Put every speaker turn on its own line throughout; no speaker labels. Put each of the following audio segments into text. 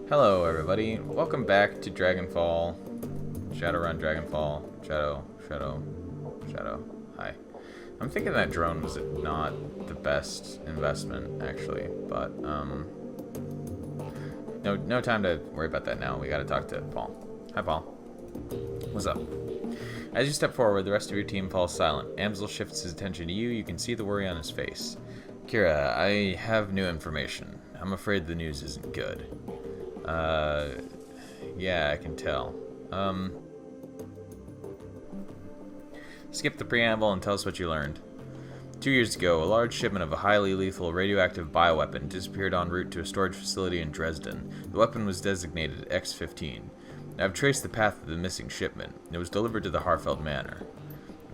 Hello, everybody. Welcome back to Dragonfall. Shadowrun, Dragonfall. Shadow. Hi. I'm thinking that drone was not the best investment, actually, but, no time to worry about that now. We gotta talk to Paul. Hi, Paul. What's up? As you step forward, the rest of your team falls silent. Amsel shifts his attention to you. You can see the worry on his face. Kira, I have new information. I'm afraid the news isn't good. Yeah, I can tell. Skip the preamble and tell us what you learned. 2 years ago, a large shipment of a highly lethal radioactive bioweapon disappeared en route to a storage facility in Dresden. The weapon was designated X-15. I've traced the path of the missing shipment. It was delivered to the Harfeld Manor.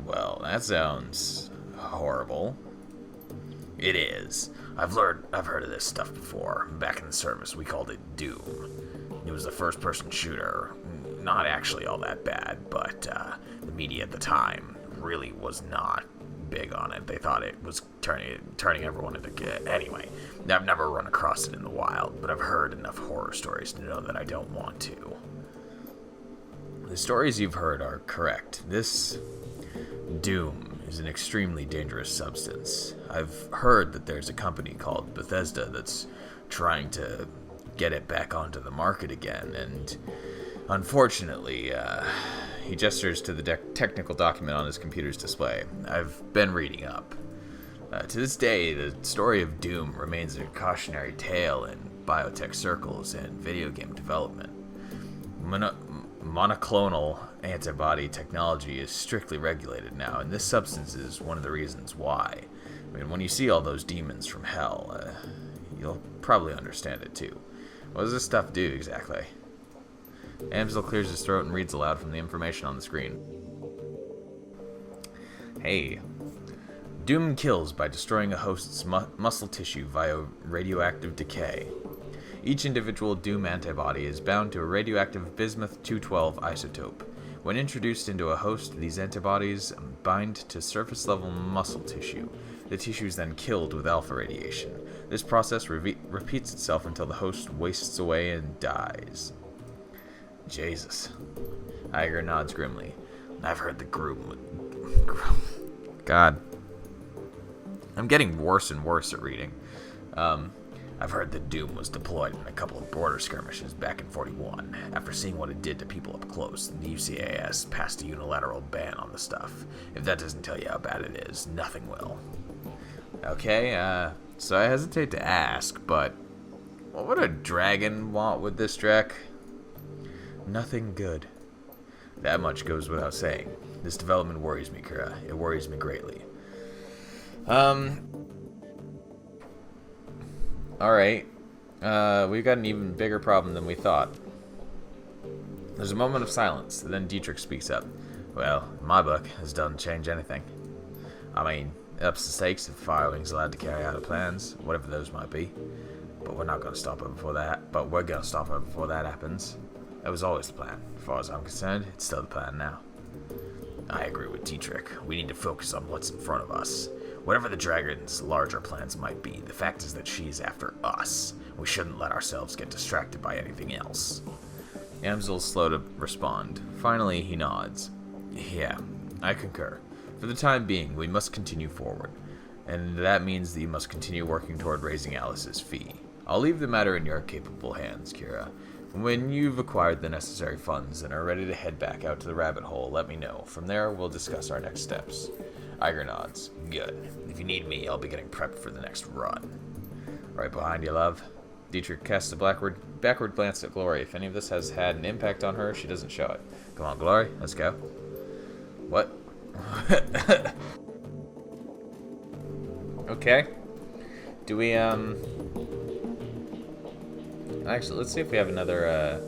Well, that sounds horrible. It is. I've heard of this stuff before. Back in the service, we called it Doom. It was a first-person shooter. Not actually all that bad, but the media at the time really was not big on it. They thought it was turning everyone into... Anyway, I've never run across it in the wild, but I've heard enough horror stories to know that I don't want to. The stories you've heard are correct. This Doom is an extremely dangerous substance. I've heard that there's a company called Bethesda that's trying to get it back onto the market again, and unfortunately, he gestures to the technical document on his computer's display. I've been reading up. To this day, the story of Doom remains a cautionary tale in biotech circles and video game development. Monoclonal antibody technology is strictly regulated now, and this substance is one of the reasons why. I mean, when you see all those demons from hell, you'll probably understand it too. What does this stuff do exactly? Amsel clears his throat and reads aloud from the information on the screen. Hey. Doom kills by destroying a host's muscle tissue via radioactive decay. Each individual Doom antibody is bound to a radioactive bismuth-212 isotope. When introduced into a host, these antibodies bind to surface-level muscle tissue. The tissue is then killed with alpha radiation. This process repeats itself until the host wastes away and dies. Jesus. Iger nods grimly. I've heard the groom. God. I'm getting worse and worse at reading. I've heard that Doom was deployed in a couple of border skirmishes back in 41. After seeing what it did to people up close, the UCAS passed a unilateral ban on the stuff. If that doesn't tell you how bad it is, nothing will. Okay, so I hesitate to ask, but what would a dragon want with this Drek? Nothing good. That much goes without saying. This development worries me, Kira. It worries me greatly. Alright. We've got an even bigger problem than we thought. There's a moment of silence, then Dietrich speaks up. Well, my book, this doesn't change anything. I mean, it ups the stakes if Firewing's allowed to carry out her plans, whatever those might be. But we're not going to stop her before that. But we're going to stop her before that happens. That was always the plan. As far as I'm concerned, it's still the plan now. I agree with Dietrich. We need to focus on what's in front of us. Whatever the dragon's larger plans might be, the fact is that she's after us. We shouldn't let ourselves get distracted by anything else. Amsel's slow to respond. Finally, he nods. Yeah, I concur. For the time being, we must continue forward. And that means that you must continue working toward raising Alice's fee. I'll leave the matter in your capable hands, Kira. When you've acquired the necessary funds and are ready to head back out to the rabbit hole, let me know. From there, we'll discuss our next steps. Iger nods. Good. If you need me, I'll be getting prepped for the next run. Right behind you, love. Dietrich casts a backward glance at Glory. If any of this has had an impact on her, she doesn't show it. Come on, Glory. Let's go. What? Okay. Do we, Actually, let's see if we have another,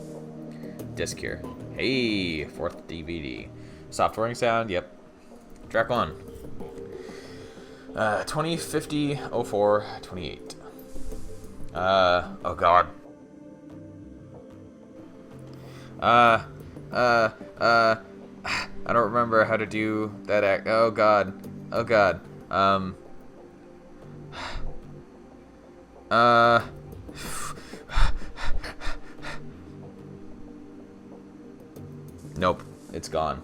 disc here. Hey, 4th DVD. Soft whirring sound, yep. Track 1. 2050 04 28. Oh god. I don't remember how to do that act. Oh god. Oh god. Nope. It's gone.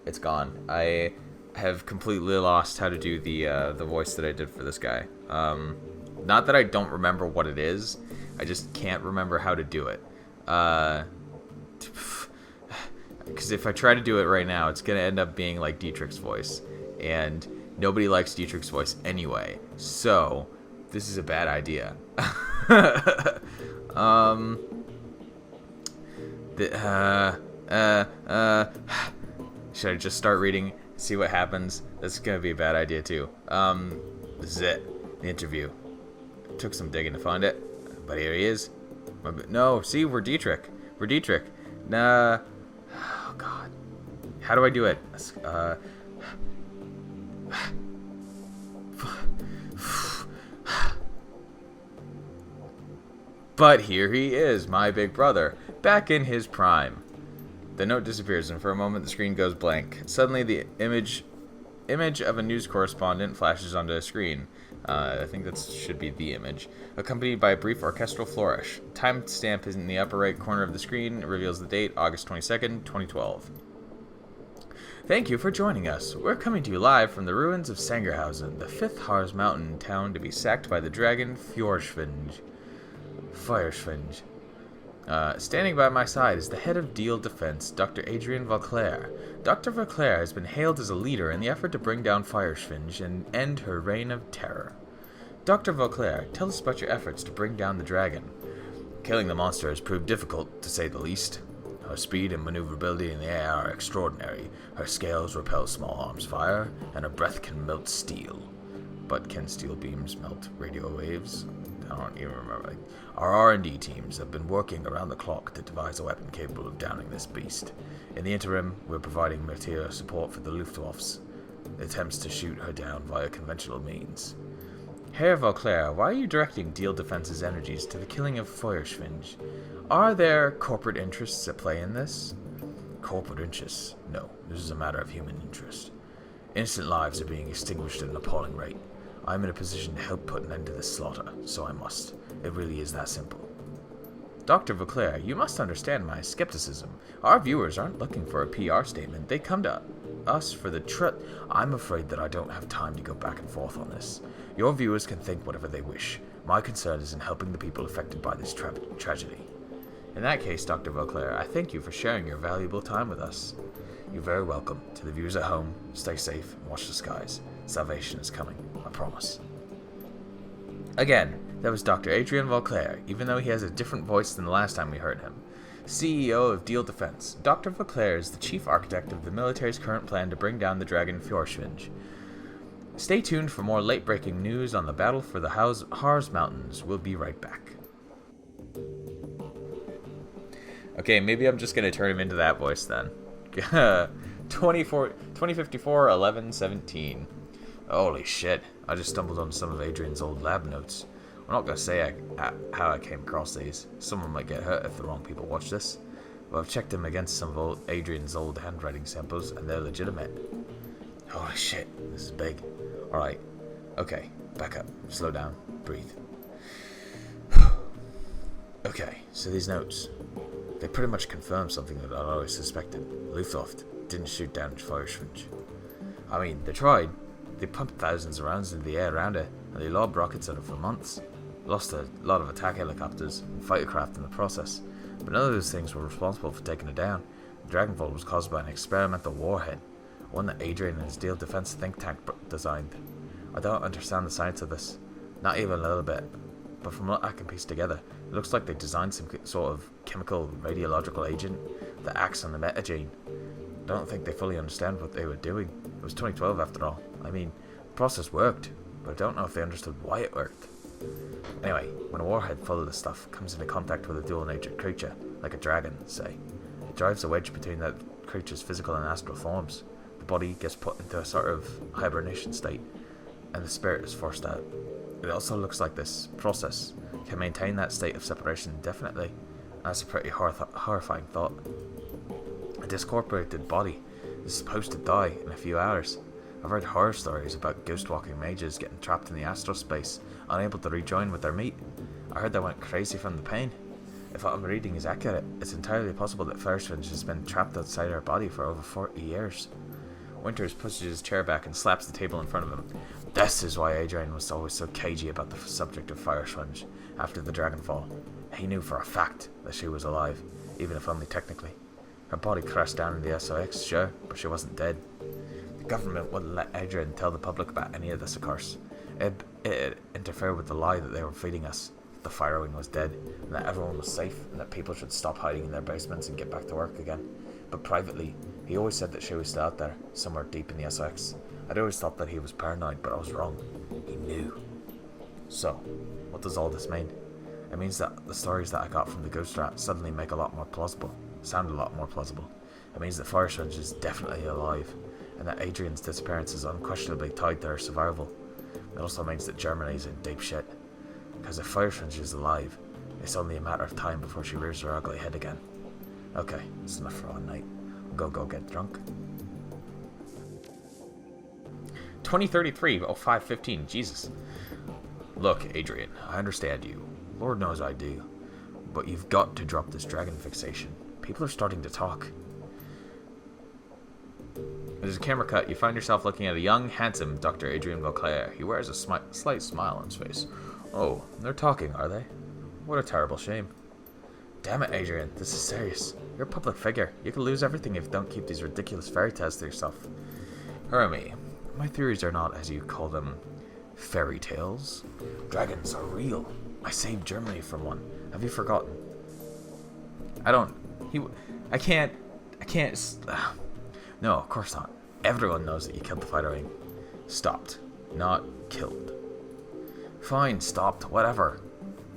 It's gone. I have completely lost how to do the voice that I did for this guy. Not that I don't remember what it is. I just can't remember how to do it. Because if I try to do it right now, it's going to end up being like Dietrich's voice. And nobody likes Dietrich's voice anyway. So, this is a bad idea. Should I just start reading, see what happens? That's going to be a bad idea too. This is it. The interview. Took some digging to find it. But here he is. No, see, we're Dietrich. We're Dietrich. Nah. Oh, God. How do I do it? But here he is, my big brother, back in his prime. The note disappears, and for a moment the screen goes blank. Suddenly the image of a news correspondent flashes onto the screen. I think that should be the image. Accompanied by a brief orchestral flourish. Timestamp is in the upper right corner of the screen. It reveals the date, August 22nd, 2012. Thank you for joining us. We're coming to you live from the ruins of Sangerhausen, the 5th Harz mountain town to be sacked by the dragon Feuerschwinge. Standing by my side is the head of Deal Defense, Dr. Adrian Vauclair. Dr. Vauclair has been hailed as a leader in the effort to bring down Feuerschwinge and end her reign of terror. Dr. Vauclair, tell us about your efforts to bring down the dragon. Killing the monster has proved difficult, to say the least. Her speed and maneuverability in the air are extraordinary. Her scales repel small arms fire, and her breath can melt steel. But can steel beams melt radio waves? I don't even remember. Our R&D teams have been working around the clock to devise a weapon capable of downing this beast. In the interim, we're providing material support for the Luftwaffe's attempts to shoot her down via conventional means. Herr Vauclair, why are you directing Deal Defense's energies to the killing of Feuerschwinge? Are there corporate interests at play in this? Corporate interests? No, this is a matter of human interest. Innocent lives are being extinguished at an appalling rate. I'm in a position to help put an end to this slaughter, so I must. It really is that simple. Dr. Vauclair, you must understand my skepticism. Our viewers aren't looking for a PR statement. They come to us for the truth. I'm afraid that I don't have time to go back and forth on this. Your viewers can think whatever they wish. My concern is in helping the people affected by this tragedy. In that case, Dr. Vauclair, I thank you for sharing your valuable time with us. You're very welcome. To the viewers at home, stay safe and watch the skies. Salvation is coming, I promise. Again, that was Dr. Adrian Vauclair, even though he has a different voice than the last time we heard him. CEO of Deal Defense, Dr. Vauclair is the chief architect of the military's current plan to bring down the dragon Feuerschwinge. Stay tuned for more late-breaking news on the battle for the Harz Mountains. We'll be right back. Okay, maybe I'm just going to turn him into that voice then. 2054, 11, 17. Holy shit, I just stumbled on some of Adrian's old lab notes. I'm not going to say how I came across these. Someone might get hurt if the wrong people watch this. But I've checked them against some of Adrian's old handwriting samples, and they're legitimate. Holy shit, this is big. Alright, okay, back up, slow down, breathe. Okay, so these notes, they pretty much confirm something that I'd always suspected. Luftwaffe didn't shoot down Feuerschwinge. I mean, they tried. They pumped thousands of rounds into the air around it, and they lobbed rockets at it for months. Lost a lot of attack helicopters and fighter craft in the process, but none of those things were responsible for taking it down. The Dragonfall was caused by an experimental warhead, one that Adrian and his Deal Defense think tank designed. I don't understand the science of this, not even a little bit, but from what I can piece together, it looks like they designed some sort of chemical radiological agent that acts on the metagene. I don't think they fully understand what they were doing. It was 2012 after all. I mean, the process worked, but I don't know if they understood why it worked. Anyway, when a warhead full of this stuff comes into contact with a dual-natured creature, like a dragon, say, it drives a wedge between that creature's physical and astral forms. The body gets put into a sort of hibernation state, and the spirit is forced out. It also looks like this process can maintain that state of separation indefinitely. That's a pretty horrifying thought. A discorporated body is supposed to die in a few hours. I've heard horror stories about ghost-walking mages getting trapped in the astral space, unable to rejoin with their meat. I heard they went crazy from the pain. If what I'm reading is accurate, it's entirely possible that Firespinch has been trapped outside her body for over 40 years. Winters pushes his chair back and slaps the table in front of him. This is why Adrian was always so cagey about the subject of Firespinch after the Dragonfall. He knew for a fact that she was alive, even if only technically. Her body crashed down in the SOX, sure, but she wasn't dead. The government wouldn't let Adrian tell the public about any of this, of course. It interfered with the lie that they were feeding us. The Firewing was dead, and that everyone was safe, and that people should stop hiding in their basements and get back to work again. But privately, he always said that she was still out there, somewhere deep in the SX. I'd always thought that he was paranoid, but I was wrong. He knew. So, what does all this mean? It means that the stories that I got from the Ghost Rat suddenly make a lot more plausible. Sound a lot more plausible. It means that Firespinch is definitely alive, and that Adrian's disappearance is unquestionably tied to her survival. It also means that Germany's in deep shit. Because if Firespinch is alive, it's only a matter of time before she rears her ugly head again. Okay, that's enough for one night. We'll go get drunk.
2033, 0515, Jesus.
Look, Adrian, I understand you. Lord knows I do. But you've got to drop this dragon fixation. People are starting to talk.
There's a camera cut. You find yourself looking at a young, handsome Dr. Adrian Vauclair. He wears a slight smile on his face.
Oh, they're talking, are they? What a terrible shame. Damn it, Adrian, this is serious. You're a public figure. You could lose everything if you don't keep these ridiculous fairy tales to yourself.
Hermie,
my theories are not, as you call them, fairy tales. Dragons are real. I saved Germany from one. Have you forgotten?
I can't.
No, of course not. Everyone knows that you killed the Firewing. Stopped, not killed. Fine, stopped, whatever.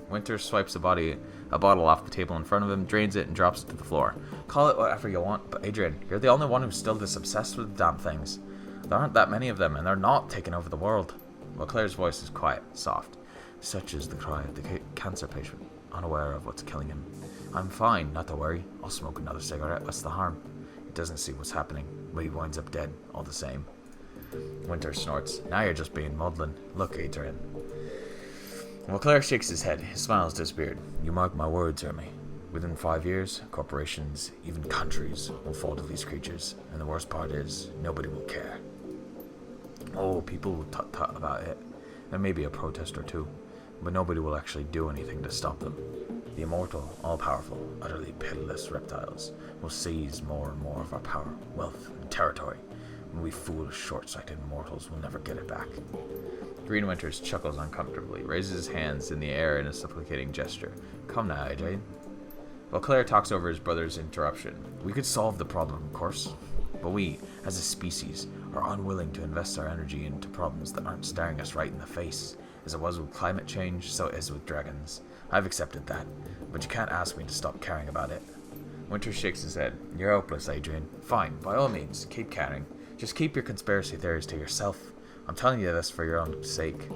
Winters swipes a bottle off the table in front of him, drains it, and drops it to the floor.
Call it whatever you want, but Adrian, you're the only one who's still this obsessed with the damn things. There aren't that many of them, and they're not taking over the world.
Claire's voice is quiet, soft.
Such is the cry of the cancer patient, unaware of what's killing him. I'm fine, not to worry. I'll smoke another cigarette, what's the harm? He doesn't see what's happening, but he winds up dead, all the same.
Winter snorts.
Now you're just being maudlin. Look, Adrian.
Claire shakes his head. His smile has disappeared.
You mark my words, Hermie. Within 5 years, corporations, even countries, will fall to these creatures, and the worst part is, nobody will care. Oh, people will tut-tut about it. There may be a protest or two, but nobody will actually do anything to stop them. The immortal, all-powerful, utterly pitiless reptiles will seize more and more of our power, wealth, and territory, and we foolish, short-sighted mortals will never get it back.
Green Winters chuckles uncomfortably, raises his hands in the air in a supplicating gesture.
Come now, Adrian.
Claire talks over his brother's interruption.
We could solve the problem, of course, but we, as a species, are unwilling to invest our energy into problems that aren't staring us right in the face. As it was with climate change, so it is with dragons. I've accepted that, but you can't ask me to stop caring about it.
Winters shakes his head.
You're hopeless, Adrian. Fine, by all means, keep caring. Just keep your conspiracy theories to yourself. I'm telling you this for your own sake.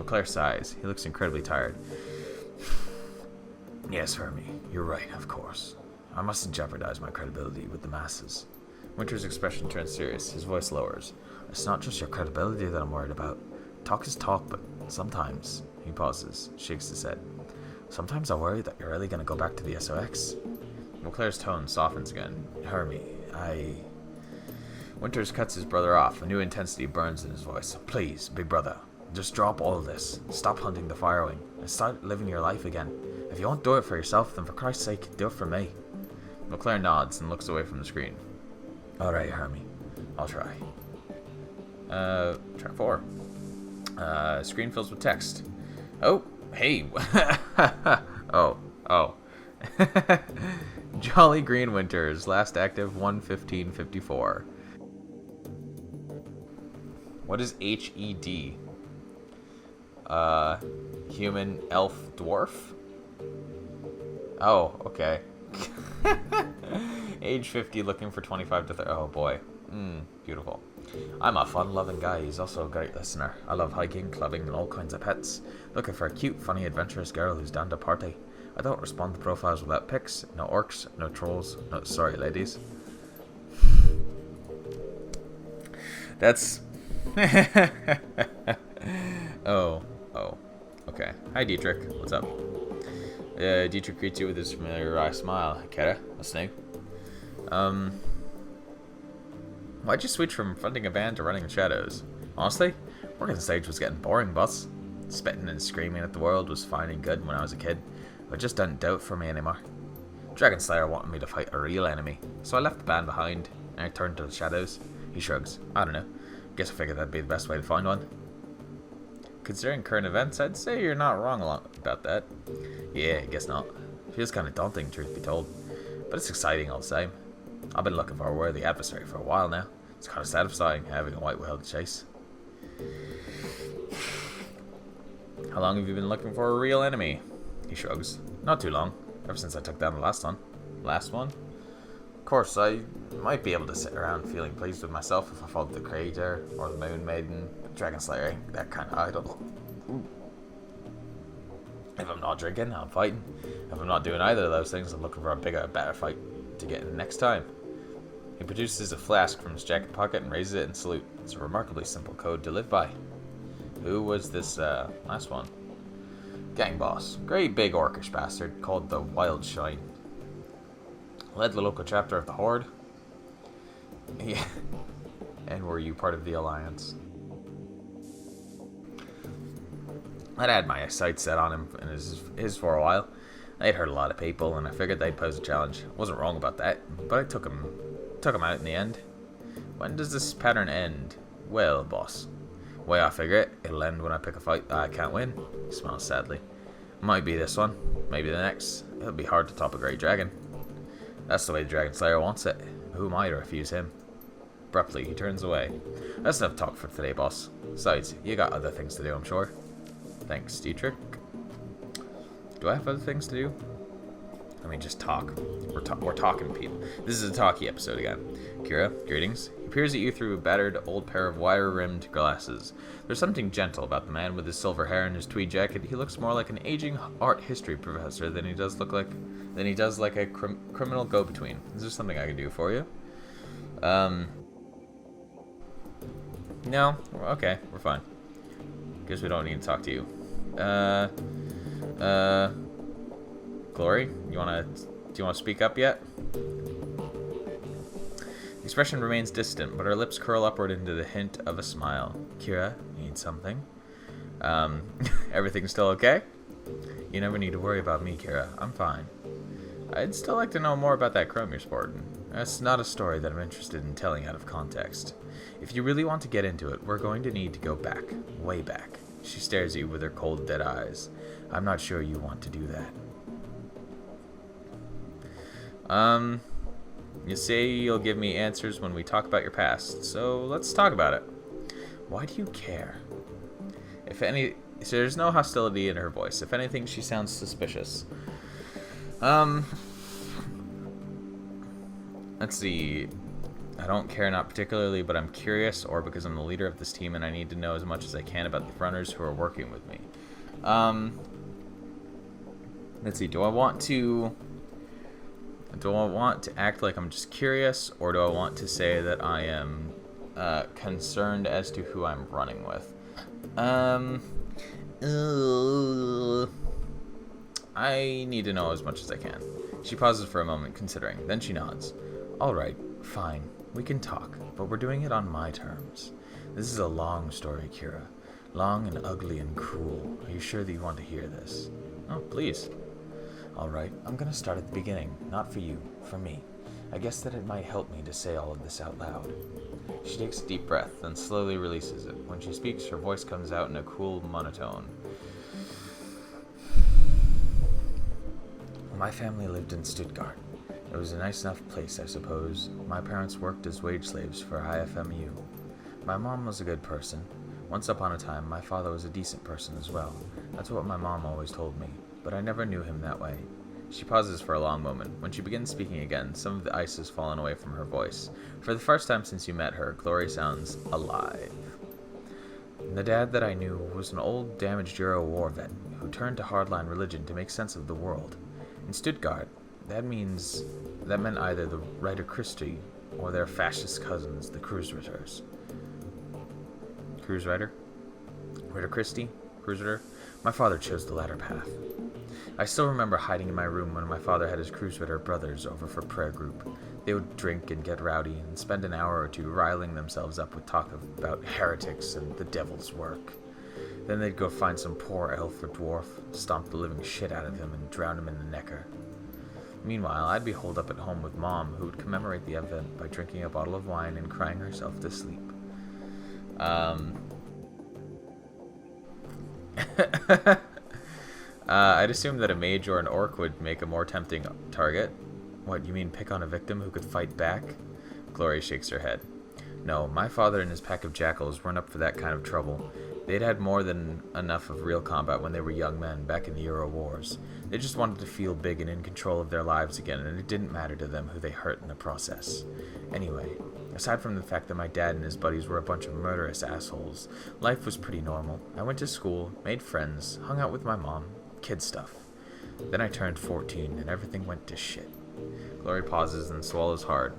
Claire sighs. He looks incredibly tired.
Yes, Hermie, you're right, of course. I mustn't jeopardize my credibility with the masses.
Winter's expression turns serious. His voice lowers.
It's not just your credibility that I'm worried about. Talk is talk, but sometimes...
He pauses, shakes his head.
Sometimes I worry that you're really going to go back to the SOX.
Claire's tone softens again.
Hermie,
Winters cuts his brother off. A new intensity burns in his voice.
Please, big brother, just drop all this. Stop hunting the Firewing and start living your life again. If you won't do it for yourself, then for Christ's sake, do it for me.
Claire nods and looks away from the screen.
Alright, Hermie. I'll try.
Track 4. Screen fills with text. Oh, hey. oh. Jolly Green Winters, last active 1/15/54. What is HED? Human, elf, dwarf? Oh, okay. Age 50, looking for 25 to 30. Oh boy. Beautiful.
I'm a fun-loving guy. He's also a great listener. I love hiking, clubbing, and all kinds of pets. Looking for a cute, funny, adventurous girl who's down to party. I don't respond to profiles without pics. No orcs, no trolls. No, sorry, ladies.
That's... oh. Okay. Hi, Dietrich. What's up?
Dietrich greets you with his familiar wry smile. Kara, what's new? Why'd you switch from fronting a band to running the shadows? Honestly, working the stage was getting boring, boss. Spitting and screaming at the world was fine and good when I was a kid, but it just doesn't do it for me anymore. Dragon Slayer wanted me to fight a real enemy, so I left the band behind, and I turned to the shadows. He shrugs. I don't know. Guess I figured that'd be the best way to find one. Considering current events, I'd say you're not wrong about that. Yeah, I guess not. Feels kind of daunting, truth be told, but it's exciting all the same. I've been looking for a worthy adversary for a while now. It's kind of satisfying having a white whale to chase. How long have you been looking for a real enemy? He shrugs. Not too long. Ever since I took down the last one. Last one? Of course, I might be able to sit around feeling pleased with myself if I fought the Creator or the Moon Maiden, but Dragon Slayer ain't that kind of idol. Ooh. If I'm not drinking, I'm fighting. If I'm not doing either of those things, I'm looking for a bigger, better fight to get in next time. He produces a flask from his jacket pocket and raises it in salute. It's a remarkably simple code to live by. Who was this last one? Gang boss. Great big orcish bastard called the Wild Shine. Led the local chapter of the Horde. Yeah. And were you part of the Alliance? I'd had my sights set on him and his for a while. I'd hurt a lot of people, and I figured they'd pose a challenge. Wasn't wrong about that, but I took him out in the end. When does this pattern end? Well, boss. Way I figure it, it'll end when I pick a fight that I can't win. He smiles sadly. Might be this one, maybe the next. It'll be hard to top a great dragon. That's the way the Dragon Slayer wants it. Who am I to refuse him? Abruptly, he turns away. That's enough talk for today, boss. Besides, you got other things to do, I'm sure. Thanks, Dietrich. Do I have other things to do? I mean, just talk. We're talking, people. This is a talky episode again. Kira, greetings. He peers at you through a battered old pair of wire-rimmed glasses. There's something gentle about the man with his silver hair and his tweed jacket. He looks more like an aging art history professor than he does like a criminal go-between. Is there something I can do for you? No. Okay, we're fine. Guess we don't need to talk to you. Glory, do you wanna speak up yet? The expression remains distant, but her lips curl upward into the hint of a smile. Kira, need something? Everything still okay? You never need to worry about me, Kira. I'm fine. I'd still like to know more about that chrome you're sporting. That's not a story that I'm interested in telling out of context. If you really want to get into it, we're going to need to go back. Way back. She stares at you with her cold, dead eyes. I'm not sure you want to do that. You say you'll give me answers when we talk about your past, so let's talk about it. Why do you care? So there's no hostility in her voice. If anything, she sounds suspicious. Let's see. I don't care, not particularly, but I'm curious, or because I'm the leader of this team and I need to know as much as I can about the runners who are working with me. Let's see. Do I want to act like I'm just curious, or do I want to say that I am concerned as to who I'm running with? I need to know as much as I can. She pauses for a moment, considering. Then she nods. All right, fine. We can talk, but we're doing it on my terms. This is a long story, Kira. Long and ugly and cruel. Are you sure that you want to hear this? Oh, please. All right, I'm going to start at the beginning. Not for you, for me. I guess that it might help me to say all of this out loud. She takes a deep breath, then slowly releases it. When she speaks, her voice comes out in a cool monotone. My family lived in Stuttgart. It was a nice enough place, I suppose. My parents worked as wage slaves for IFMU. My mom was a good person. Once upon a time, my father was a decent person as well. That's what my mom always told me, but I never knew him that way. She pauses for a long moment. When she begins speaking again, some of the ice has fallen away from her voice. For the first time since you met her, Glory sounds alive. The dad that I knew was an old, damaged Euro war vet who turned to hardline religion to make sense of the world. In Stuttgart, that meant either the Reiter Christi or their fascist cousins, the Kreuzritters. Kreuzritter? Ritter Christi? Kreuzritter? My father chose the latter path. I still remember hiding in my room when my father had his crusader brothers over for prayer group. They would drink and get rowdy and spend an hour or two riling themselves up with talk about heretics and the devil's work. Then they'd go find some poor elf or dwarf, stomp the living shit out of him, and drown him in the Neckar. Meanwhile, I'd be holed up at home with Mom, who would commemorate the event by drinking a bottle of wine and crying herself to sleep. I'd assume that a mage or an orc would make a more tempting target. What, you mean pick on a victim who could fight back? Glory shakes her head. No, my father and his pack of jackals weren't up for that kind of trouble. They'd had more than enough of real combat when they were young men back in the Euro Wars. They just wanted to feel big and in control of their lives again, and it didn't matter to them who they hurt in the process. Anyway, aside from the fact that my dad and his buddies were a bunch of murderous assholes, life was pretty normal. I went to school, made friends, hung out with my mom, kid stuff. Then I turned 14, and everything went to shit. Glory pauses and swallows hard.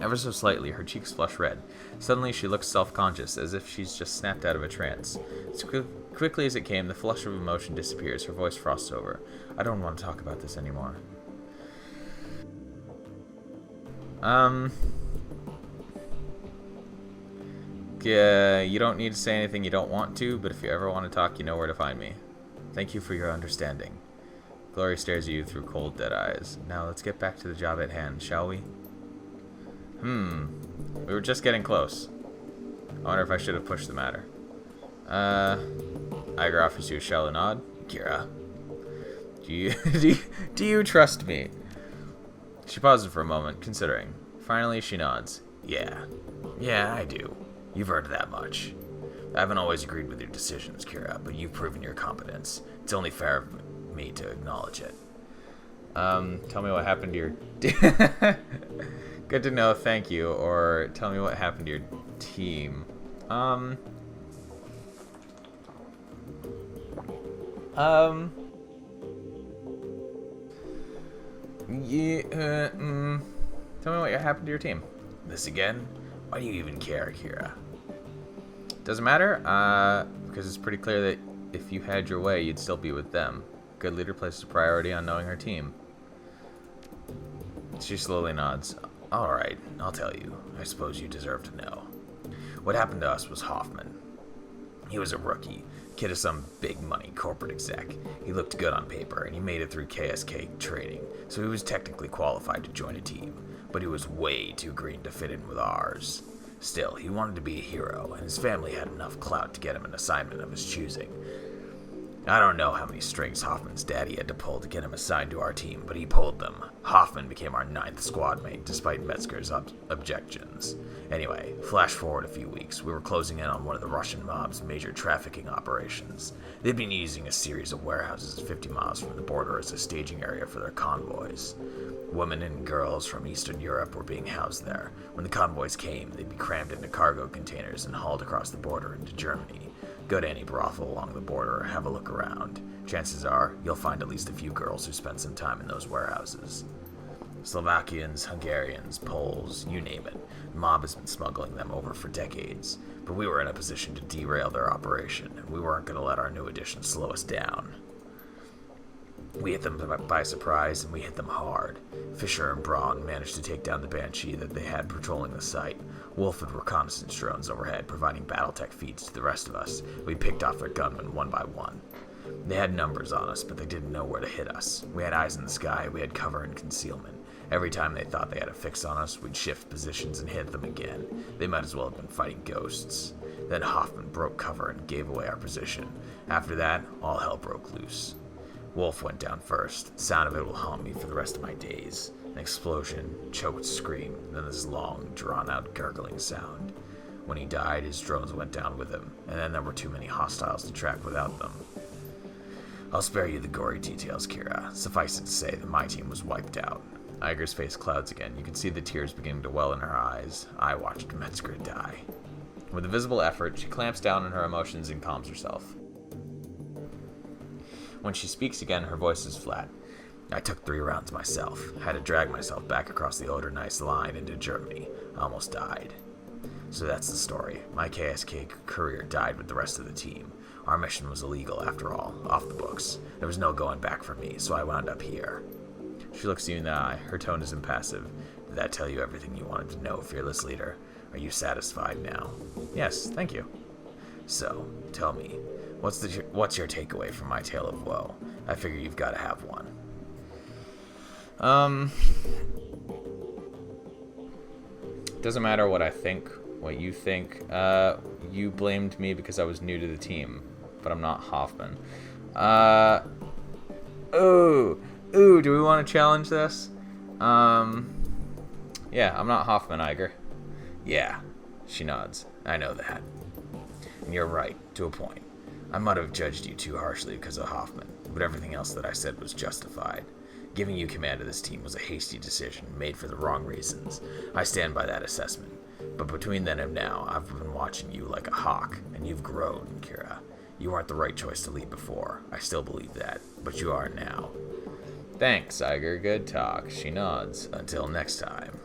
Ever so slightly, her cheeks flush red. Suddenly, she looks self-conscious, as if she's just snapped out of a trance. As quickly as it came, the flush of emotion disappears. Her voice frosts over. I don't want to talk about this anymore. Yeah, you don't need to say anything you don't want to, but if you ever want to talk, you know where to find me. Thank you for your understanding. Glory stares at you through cold, dead eyes. Now let's get back to the job at hand, shall we? We were just getting close. I wonder if I should have pushed the matter. Iger offers you a shallow nod. Kira, do you trust me? She pauses for a moment, considering. Finally, she nods. Yeah, I do. You've heard that much. I haven't always agreed with your decisions, Kira, but you've proven your competence. It's only fair of me to acknowledge it. Tell me what happened to your... Good to know, thank you. Or tell me what happened to your team. Tell me what happened to your team. This again? Why do you even care, Kira? Doesn't matter, because it's pretty clear that if you had your way, you'd still be with them. Good leader places a priority on knowing her team. She slowly nods. Alright, I'll tell you. I suppose you deserve to know. What happened to us was Hoffman. He was a rookie, kid of some big money corporate exec. He looked good on paper, and he made it through KSK training, so he was technically qualified to join a team, but he was way too green to fit in with ours. Still, he wanted to be a hero, and his family had enough clout to get him an assignment of his choosing. I don't know how many strings Hoffman's daddy had to pull to get him assigned to our team, but he pulled them. Hoffman became our 9th squad mate, despite Metzger's objections. Anyway, flash forward a few weeks, we were closing in on one of the Russian mob's major trafficking operations. They'd been using a series of warehouses 50 miles from the border as a staging area for their convoys. Women and girls from Eastern Europe were being housed there. When the convoys came, they'd be crammed into cargo containers and hauled across the border into Germany. Go to any brothel along the border or have a look around. Chances are, you'll find at least a few girls who spent some time in those warehouses. Slovakians, Hungarians, Poles, you name it. The mob has been smuggling them over for decades. But we were in a position to derail their operation, and we weren't going to let our new addition slow us down. We hit them by surprise, and we hit them hard. Fisher and Braun managed to take down the Banshee that they had patrolling the site. Wolf had reconnaissance drones overhead, providing battletech feeds to the rest of us. We picked off their gunmen one by one. They had numbers on us, but they didn't know where to hit us. We had eyes in the sky, we had cover and concealment. Every time they thought they had a fix on us, we'd shift positions and hit them again. They might as well have been fighting ghosts. Then Hoffman broke cover and gave away our position. After that, all hell broke loose. Wolf went down first. The sound of it will haunt me for the rest of my days. An explosion, choked scream, then this long, drawn-out gurgling sound. When he died, his drones went down with him, and then there were too many hostiles to track without them. I'll spare you the gory details, Kira. Suffice it to say that my team was wiped out. Iger's face clouds again. You can see the tears beginning to well in her eyes. I watched Metzger die. With a visible effort, she clamps down on her emotions and calms herself. When she speaks again, her voice is flat. I took 3 rounds myself. Had to drag myself back across the Oder-Neisse line into Germany. I almost died. So that's the story. My KSK career died with the rest of the team.
Our mission was illegal, after all, off the books. There was no going back for me, so I wound up here.
She looks you in the eye. Her tone is impassive.
Did that tell you everything you wanted to know, fearless leader? Are you satisfied now?
Yes, thank you.
So, tell me, what's your takeaway from my tale of woe? I figure you've got to have one.
Doesn't matter what I think, what you think. You blamed me because I was new to the team, but I'm not Hoffman. Do we want to challenge this? Yeah, I'm not Hoffman, Iger.
Yeah, she nods. I know that. And you're right, to a point. I might have judged you too harshly because of Hoffman, but everything else that I said was justified. Giving you command of this team was a hasty decision, made for the wrong reasons. I stand by that assessment. But between then and now, I've been watching you like a hawk, and you've grown, Kira. You weren't the right choice to lead before. I still believe that, but you are now.
Thanks, Iger. Good talk. She nods.
Until next time.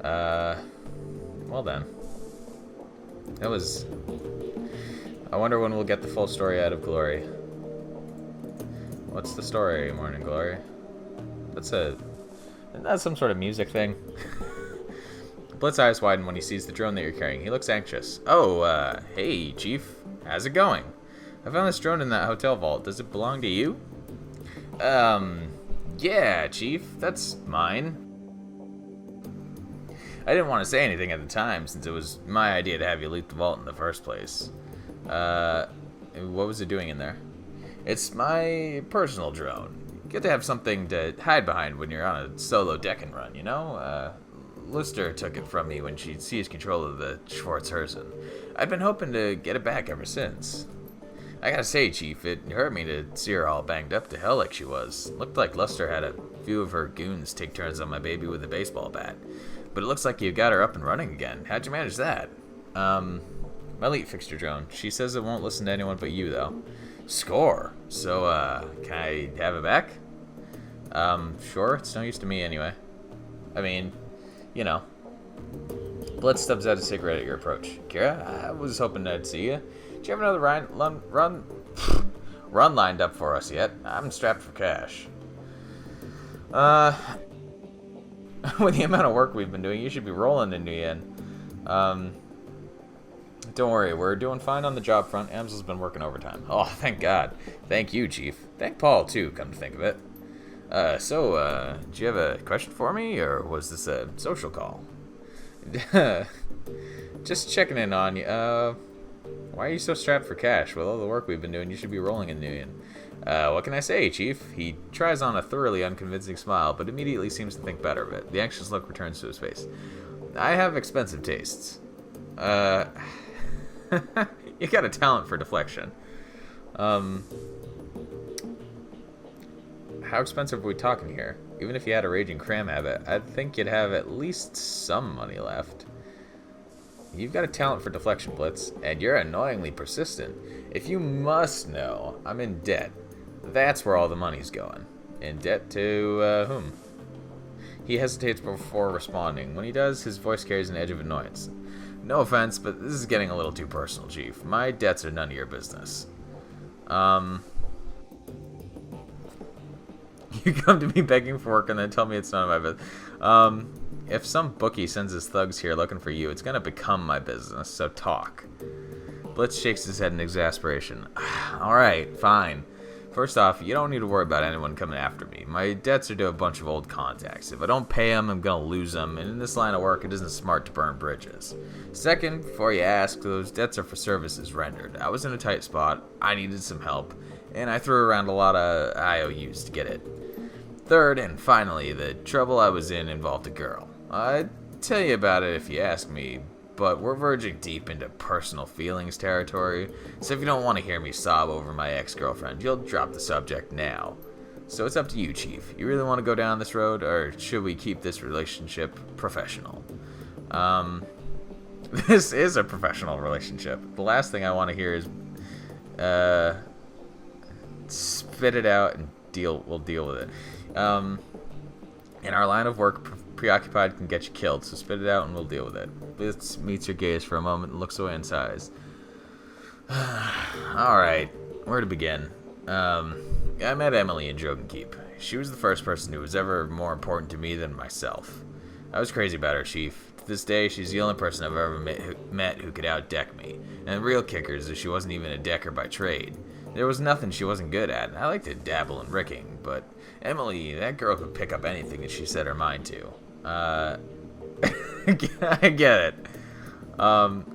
Well then. That was... I wonder when we'll get the full story out of Glory. What's the story, Morning Glory? That's some sort of music thing. Blitz's eyes widen when he sees the drone that you're carrying. He looks anxious. Oh, hey, Chief. How's it going? I found this drone in that hotel vault. Does it belong to you? Yeah, Chief. That's mine. I didn't want to say anything at the time, since it was my idea to have you loot the vault in the first place. What was it doing in there? It's my personal drone. You get to have something to hide behind when you're on a solo decking run, you know? Lister took it from me when she seized control of the Schwarz-Herzen. I've been hoping to get it back ever since. I gotta say, Chief, it hurt me to see her all banged up to hell like she was. Looked like Lister had a few of her goons take turns on my baby with a baseball bat. But it looks like you got her up and running again. How'd you manage that? My elite fixed your drone. She says it won't listen to anyone but you, though. Score! So, can I have it back? Sure. It's no use to me anyway. I mean, you know. Blitz stubs out a cigarette at your approach. Kira, I was hoping I'd see you. Do you have another run lined up for us yet? I'm strapped for cash. With the amount of work we've been doing, you should be rolling into yen. Don't worry, we're doing fine on the job front. Amsel's been working overtime. Oh, thank God. Thank you, Chief. Thank Paul, too, come to think of it. Do you have a question for me, or was this a social call? Just checking in on you. Why are you so strapped for cash? With all the work we've been doing, you should be rolling in yen. What can I say, Chief? He tries on a thoroughly unconvincing smile, but immediately seems to think better of it. The anxious look returns to his face. I have expensive tastes. You got a talent for deflection. How expensive are we talking here? Even if you had a raging cram habit, I'd think you'd have at least some money left. You've got a talent for deflection, Blitz, and you're annoyingly persistent. If you must know, I'm in debt. That's where all the money's going. In debt to, whom? He hesitates before responding. When he does, his voice carries an edge of annoyance. No offense, but this is getting a little too personal, Chief. My debts are none of your business. You come to me begging for work and then tell me it's none of my business. If some bookie sends his thugs here looking for you, it's gonna become my business, so talk. Blitz shakes his head in exasperation. Alright, fine. First off, you don't need to worry about anyone coming after me. My debts are to a bunch of old contacts. If I don't pay them, I'm gonna lose them, and in this line of work, it isn't smart to burn bridges. Second, before you ask, those debts are for services rendered. I was in a tight spot, I needed some help, and I threw around a lot of IOUs to get it. Third, and finally, the trouble I was in involved a girl. I'd tell you about it if you ask me, but we're verging deep into personal feelings territory, so if you don't want to hear me sob over my ex-girlfriend, you'll drop the subject now. So it's up to you, Chief. You really want to go down this road, or should we keep this relationship professional? This is a professional relationship. The last thing I want to hear is, spit it out and we'll deal with it. In our line of work, preoccupied can get you killed, so spit it out and we'll deal with it. Blitz meets your gaze for a moment and looks away and sighs.
Alright, where to begin? I met Emily in Jogan Keep. She was the first person who was ever more important to me than myself. I was crazy about her, Chief. To this day, she's the only person I've ever met who could outdeck me. And the real kicker is that she wasn't even a decker by trade. There was nothing she wasn't good at. I like to dabble in ricking, but Emily, that girl could pick up anything that she set her mind to. I get it.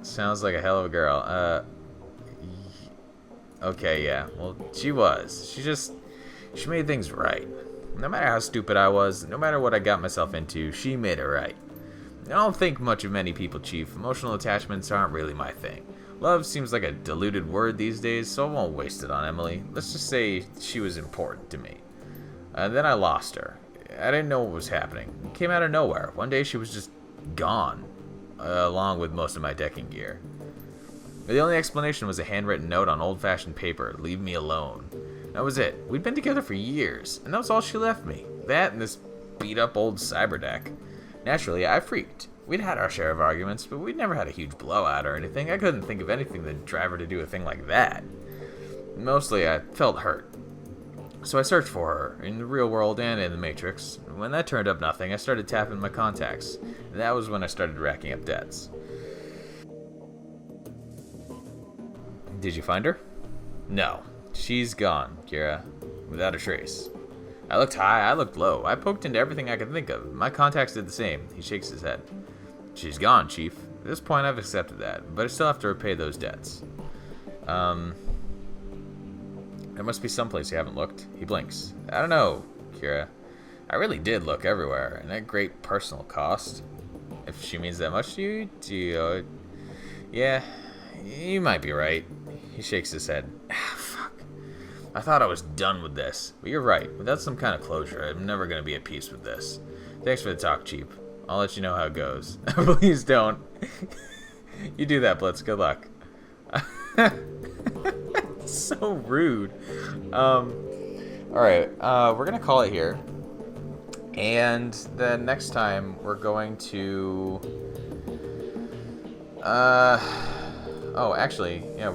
Sounds like a hell of a girl. Okay, yeah. Well, she was. She made things right. No matter how stupid I was, no matter what I got myself into, she made it right. I don't think much of many people, Chief. Emotional attachments aren't really my thing. Love seems like a diluted word these days, so I won't waste it on Emily. Let's just say she was important to me. Then I lost her. I didn't know what was happening. It came out of nowhere. One day she was just gone, along with most of my decking gear. The only explanation was a handwritten note on old-fashioned paper, "Leave me alone." That was it. We'd been together for years, and that was all she left me. That and this beat-up old cyber deck. Naturally, I freaked. We'd had our share of arguments, but we'd never had a huge blowout or anything. I couldn't think of anything that'd drive her to do a thing like that. Mostly, I felt hurt. So I searched for her, in the real world and in the Matrix. When that turned up nothing, I started tapping my contacts. And that was when I started racking up debts. Did you find her? No. She's gone, Kira. Without a trace. I looked high, I looked low. I poked into everything I could think of. My contacts did the same. He shakes his head. She's gone, Chief. At this point, I've accepted that, but I still have to repay those debts. There must be someplace you haven't looked. He blinks. I don't know, Kira. I really did look everywhere, and at great personal cost. If she means that much to you, yeah, you might be right. He shakes his head. Fuck. I thought I was done with this. But you're right. Without some kind of closure, I'm never going to be at peace with this. Thanks for the talk, Chief. I'll let you know how it goes. Please don't. You do that, Blitz. Good luck. So rude. Alright, we're going to call it here. And then next time, we're going to... Oh, actually, yeah,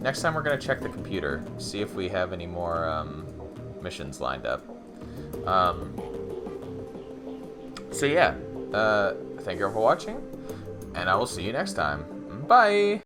next time we're gonna check the computer, see if we have any more missions lined up. So yeah, thank you all for watching, and I will see you next time. Bye!